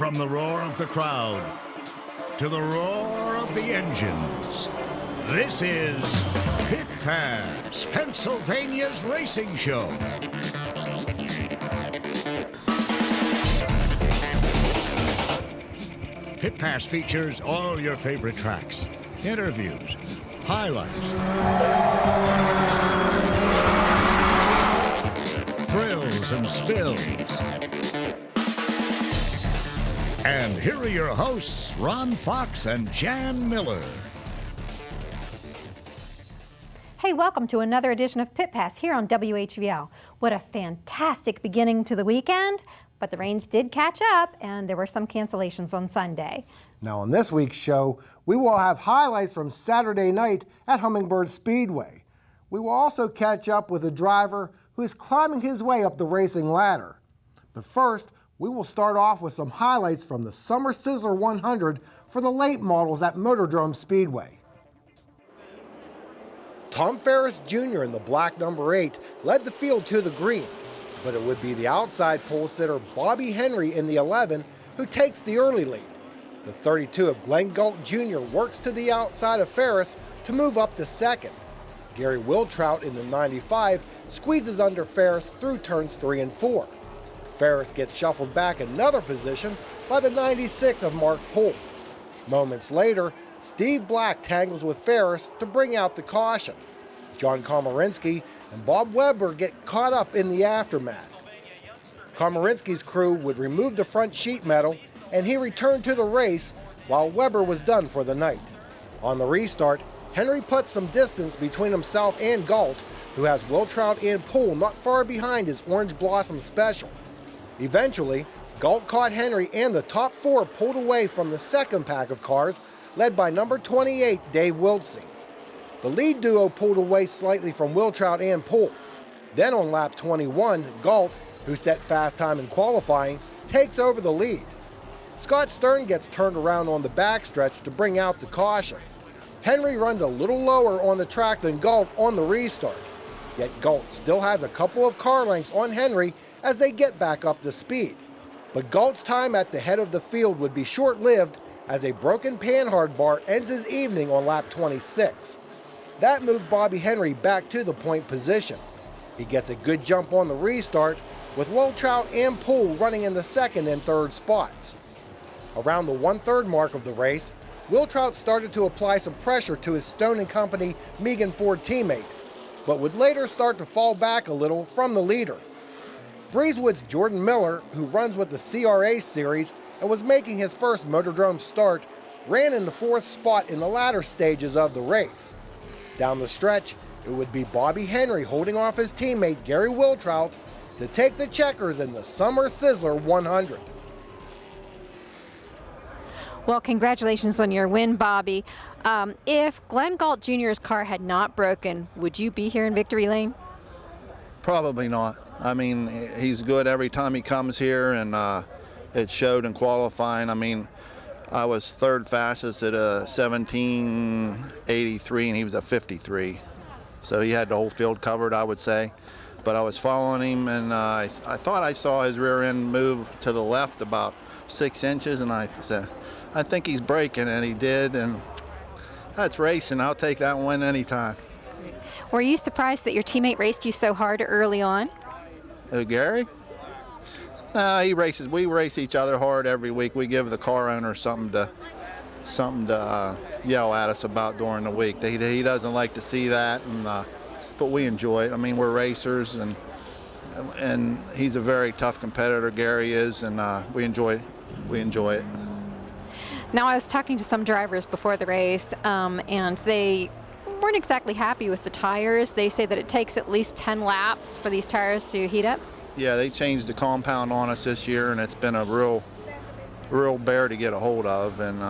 From the roar of the crowd to the roar of the engines, this is Pit Pass, Pennsylvania's racing show. Pit Pass features all your favorite tracks, interviews, highlights, thrills and spills. And here are your hosts, Ron Fox and Jan Miller. Hey, welcome to another edition of Pit Pass here on WHVL. What a fantastic beginning to the weekend, but the rains did catch up and there were some cancellations on Sunday. Now on this week's show, we will have highlights from Saturday night at Hummingbird Speedway. We will also catch up with a driver who is climbing his way up the racing ladder. But first, we will start off with some highlights from the Summer Sizzler 100 for the late models at Motordrome Speedway. Tom Ferris Jr. in the black number 8 led the field to the green, but it would be the outside pole sitter Bobby Henry in the 11 who takes the early lead. The 32 of Glenn Galt Jr. works to the outside of Ferris to move up to second. Gary Wiltrout in the 95 squeezes under Ferris through turns 3 and 4. Ferris gets shuffled back another position by the 96 of Mark Poole. Moments later, Steve Black tangles with Ferris to bring out the caution. John Komarinsky and Bob Weber get caught up in the aftermath. Komarinsky's crew would remove the front sheet metal and he returned to the race while Weber was done for the night. On the restart, Henry puts some distance between himself and Galt, who has Wiltrout and Poole not far behind his Orange Blossom Special. Eventually, Galt caught Henry and the top 4 pulled away from the second pack of cars, led by number 28, Dave Wiltsey. The lead duo pulled away slightly from Wiltrout and Poole. Then on lap 21, Galt, who set fast time in qualifying, takes over the lead. Scott Stern gets turned around on the backstretch to bring out the caution. Henry runs a little lower on the track than Galt on the restart. Yet Galt still has a couple of car lengths on Henry as they get back up to speed. But Galt's time at the head of the field would be short-lived as a broken panhard bar ends his evening on lap 26. That moved Bobby Henry back to the point position. He gets a good jump on the restart, with Wiltrout and Poole running in the second and third spots. Around the 1/3 mark of the race, Wiltrout started to apply some pressure to his Stone & Company Megan Ford teammate, but would later start to fall back a little from the leader. Breezewood's Jordan Miller, who runs with the CRA series and was making his first Motordrome start, ran in the 4th spot in the latter stages of the race. Down the stretch, it would be Bobby Henry holding off his teammate Gary Wiltrout to take the checkers in the Summer Sizzler 100. Well, congratulations on your win, Bobby. If Glenn Galt Jr.'s car had not broken, would you be here in Victory Lane? Probably not. I mean, he's good every time he comes here, and it showed in qualifying. I mean, I was 3rd fastest at a 17:83, and he was a 53. So he had the whole field covered, I would say. But I was following him, and I thought I saw his rear end move to the left about 6 inches, and I said, I think he's braking, and he did, and that's racing. I'll take that one anytime. Were you surprised that your teammate raced you so hard early on? Gary? He races. We race each other hard every week. We give the car owner something to yell at us about during the week. He doesn't like to see that, but we enjoy it. I mean, we're racers, and he's a very tough competitor. Gary is, and we enjoy it. Now, I was talking to some drivers before the race, and they weren't exactly happy with the tires. They say that it takes at least 10 laps for these tires to heat up. Yeah, they changed the compound on us this year, and it's been a real bear to get a hold of, and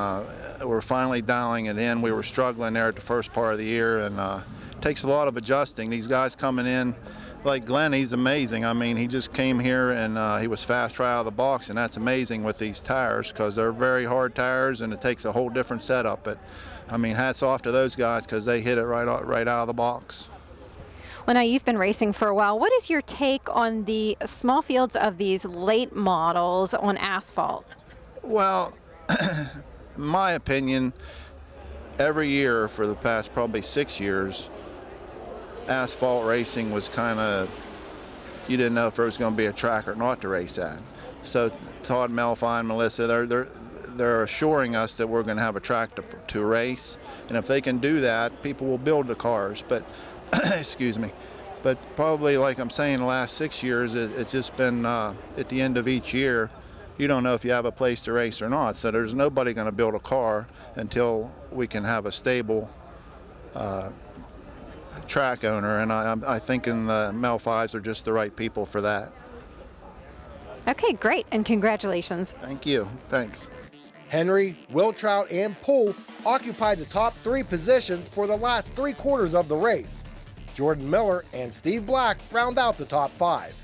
we're finally dialing it in. We were struggling there at the first part of the year, and it takes a lot of adjusting. These guys coming in, like Glenn, he's amazing. I mean, he just came here, and he was fast right out of the box, and that's amazing with these tires because they're very hard tires, and it takes a whole different setup. But I mean, hats off to those guys because they hit it right out of the box. Well, now you've been racing for a while. What is your take on the small fields of these late models on asphalt? Well, in my opinion, every year for the past probably 6 years, asphalt racing was kind of, you didn't know if there was going to be a track or not to race at. So Todd, Melfi, and Melissa, they're assuring us that we're going to have a track to race, and if they can do that, people will build the cars. But excuse me, but probably, like I'm saying, the last 6 years, it's just been at the end of each year, you don't know if you have a place to race or not. So there's nobody going to build a car until we can have a stable track owner, and I think the Melfis are just the right people for that. Okay, great, and congratulations. Thank you. Thanks. Henry, Wiltrout, and Poole occupied the top 3 positions for the last 3 quarters of the race. Jordan Miller and Steve Black round out the top 5.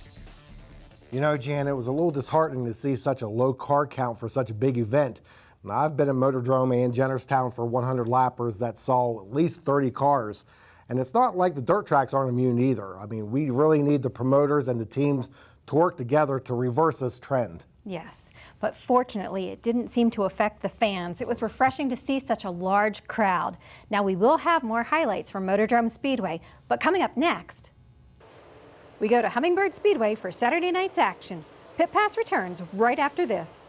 You know, Jan, it was a little disheartening to see such a low car count for such a big event. Now, I've been in Motordrome and Jennerstown for 100 lappers that saw at least 30 cars. And it's not like the dirt tracks aren't immune either. I mean, we really need the promoters and the teams to work together to reverse this trend. Yes, but fortunately it didn't seem to affect the fans. It was refreshing to see such a large crowd. Now we will have more highlights from Motordrome Speedway, but coming up next, we go to Hummingbird Speedway for Saturday night's action. Pit Pass returns right after this.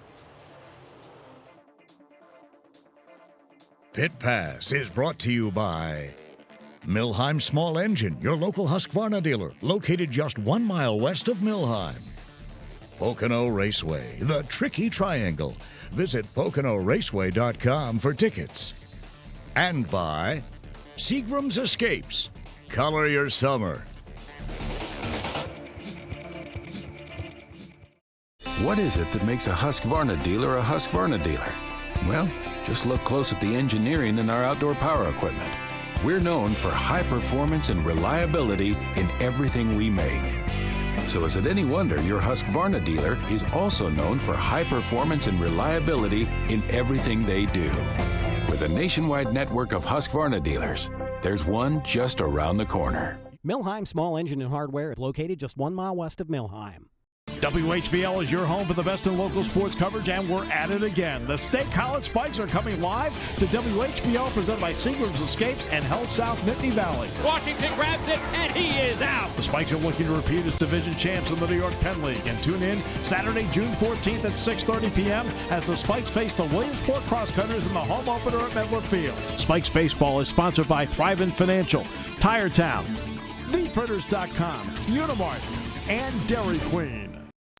Pit Pass is brought to you by Millheim Small Engine, your local Husqvarna dealer, located just 1 mile west of Millheim. Pocono Raceway, the tricky triangle. Visit PoconoRaceway.com for tickets. And by Seagram's Escapes. Color your summer. What is it that makes a Husqvarna dealer a Husqvarna dealer? Well, just look close at the engineering in our outdoor power equipment. We're known for high performance and reliability in everything we make. So is it any wonder your Husqvarna dealer is also known for high performance and reliability in everything they do? With a nationwide network of Husqvarna dealers, there's one just around the corner. Millheim Small Engine and Hardware is located just 1 mile west of Millheim. WHVL is your home for the best in local sports coverage, and we're at it again. The State College Spikes are coming live to WHVL, presented by Seagram's Escapes and Health South Nittany Valley. Washington grabs it, and he is out. The Spikes are looking to repeat as division champs in the New York Penn League. And tune in Saturday, June 14th at 6:30 p.m. as the Spikes face the Williamsport Cross Counters in the home opener at Medler Field. Spikes Baseball is sponsored by Thrivent Financial, Tire Town, ThePritters.com, Unimart, and Dairy Queen.